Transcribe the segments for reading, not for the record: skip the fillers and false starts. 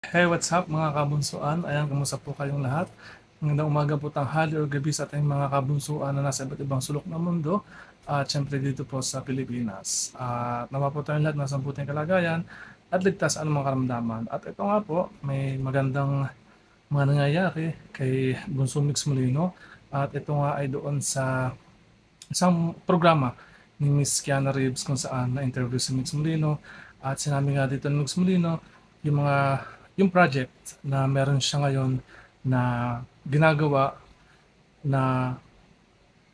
Hey, what's up mga kabunsuan? Ayan, kumusta po kayong lahat? Magandang umaga po, tanghali o gabi sa ating mga kabunsuan na nasa iba't ibang sulok ng mundo at syempre dito po sa Pilipinas. At nawa po tayong lahat nasa mabuting kalagayan at ligtas sa anumang karamdaman. At ito nga po, may magandang mga nangyayari kay Bunso Mix Molino at ito nga ay doon sa isang programa ni Miss Kiana Reeves kung saan na-interview si Mix Molino at sinabi nga dito ni Mix Molino yung project na meron siya ngayon na ginagawa na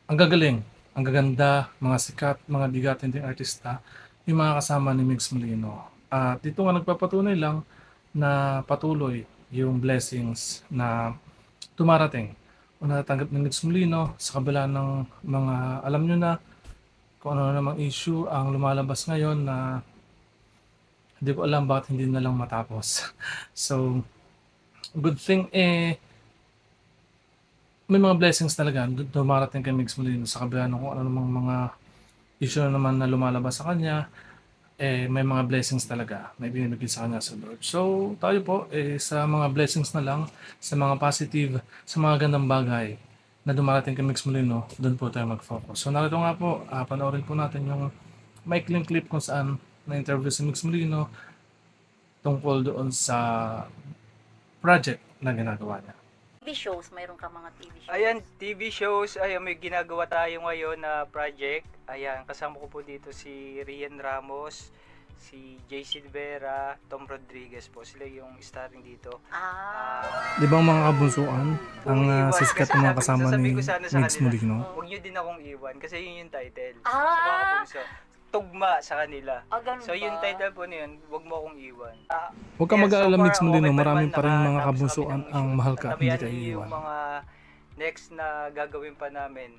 ang gagaling, ang gaganda, mga sikat, mga bigatin ding artista, yung mga kasama ni Mix Molino. At dito nga nagpapatunay lang na patuloy yung blessings na tumarating o natatanggap ni Mix Molino sa kabila ng mga alam nyo na kung ano namang issue ang lumalabas ngayon na hindi ko alam bakit hindi na lang matapos. So, good thing may mga blessings talaga dumarating kay Mix Molino sa kabila ng kung ano namang mga issue na naman na lumalabas sa kanya, may mga blessings talaga na ibinibigay sa kanya sa Lord. So, tayo po, sa mga blessings na lang, sa mga positive, sa mga gandang bagay na dumarating kay Mix Molino, doon po tayo mag-focus. So, narito nga po, panoorin po natin yung maikling clip kung saan na-interview si Mix Molino tungkol doon sa project na ginagawa niya. TV shows, mayroon ka mga TV shows. Ayan, TV shows, ayan, may ginagawa tayo ngayon na project. Ayan, kasama ko po dito si Rian Ramos, si JC Vera, Tom Rodriguez po. Sila yung starring dito. Di ba mga kabunsuan, ang Iwan. sisikat Kasi ng mga sabi- kasama sasabihin ni ko sana sa Mix kanila, Molino? Huwag nyo din akong iwan kasi yun yung title. Ah! Sa mga kabunso. Tugma sa kanila. Ganun So ba? yung title po na yun, huwag mo akong iwan. Huwag kang mag-aalala, Mix Molino, okay marami naman, pa rin mga nakatapos kabunsuan kami ng ang shoot. mahal ka at hindi Tabihan ka niyo iiwan. yung mga next na gagawin pa namin.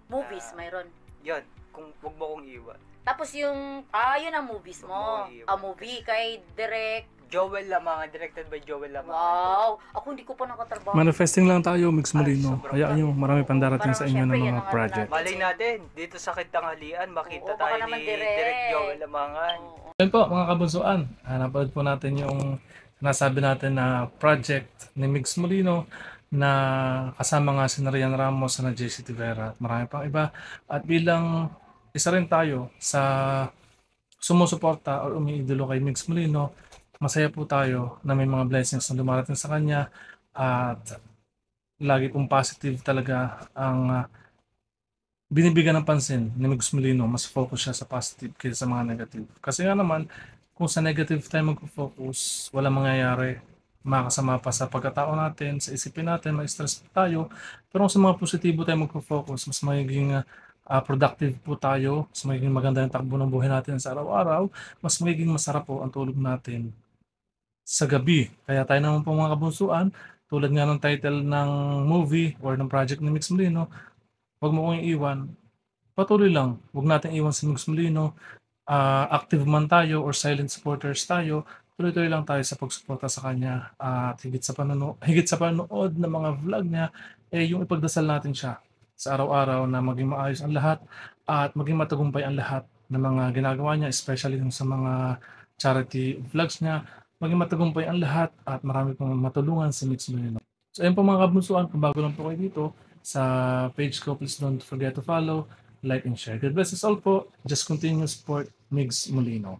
Movies, mayroon. Yun, kung huwag mo akong iwan. Tapos yung, yun ang movies mo. Movie. Movie kay Direk. Joel Lamangan, directed by Joel Lamangan. Wow! Ako hindi ko pa nakatrabaho. Manifesting lang tayo, Mix Molino. sobrang Hayaan nyo, marami pang darating sa inyo Parang ng syempre, mga yan ang ano project. natin. Malay natin, dito sa Kitanghalian, makita Oo, baka tayo naman ni direct. Direk Joel Lamangan. Oo. Yan po mga kabunsuan, napanood po natin yung nasabi natin na project ni Mix Molino na kasama nga si Rian Ramos na JC Tivera at marami pang iba. At bilang isa rin tayo sa sumusuporta o umiidolo kay Mix Molino, masaya po tayo na may mga blessings na dumarating sa kanya at lagi pong positive talaga ang binibigyan ng pansin ni Mix Molino. Mas focus siya sa positive kaysa sa mga negative. Kasi nga naman, kung sa negative tayo mag-focus, walang mangyayari. Makakasama pa sa pagkatao natin, sa isipin natin, ma-stress tayo. Pero kung sa mga positibo tayo mag-focus, mas magiging productive po tayo, mas magiging maganda yung takbo ng buhay natin sa araw-araw, mas magiging masarap po ang tulog natin sa gabi. Kaya tayo naman po mga kabunsuan, tulad nga ng title ng movie or ng project ni Mix Molino, huwag mo kong iiwan, patuloy lang. Huwag natin iwan si Mix Molino. Active man tayo or silent supporters tayo, tuloy-tuloy lang tayo sa pagsuporta sa kanya. At higit sa panonood ng mga vlog niya, yung ipagdasal natin siya sa araw-araw na maging maayos ang lahat at maging matagumpay ang lahat ng mga ginagawa niya, especially yung sa mga charity vlogs niya. Maging matagumpay ang lahat at marami pong matulungan si Mix Molino. So ayun po mga kabunsuan, kung bago lang po kayo dito sa page ko, please don't forget to follow, like, and share. God bless us all po. Just continue support Mix Molino.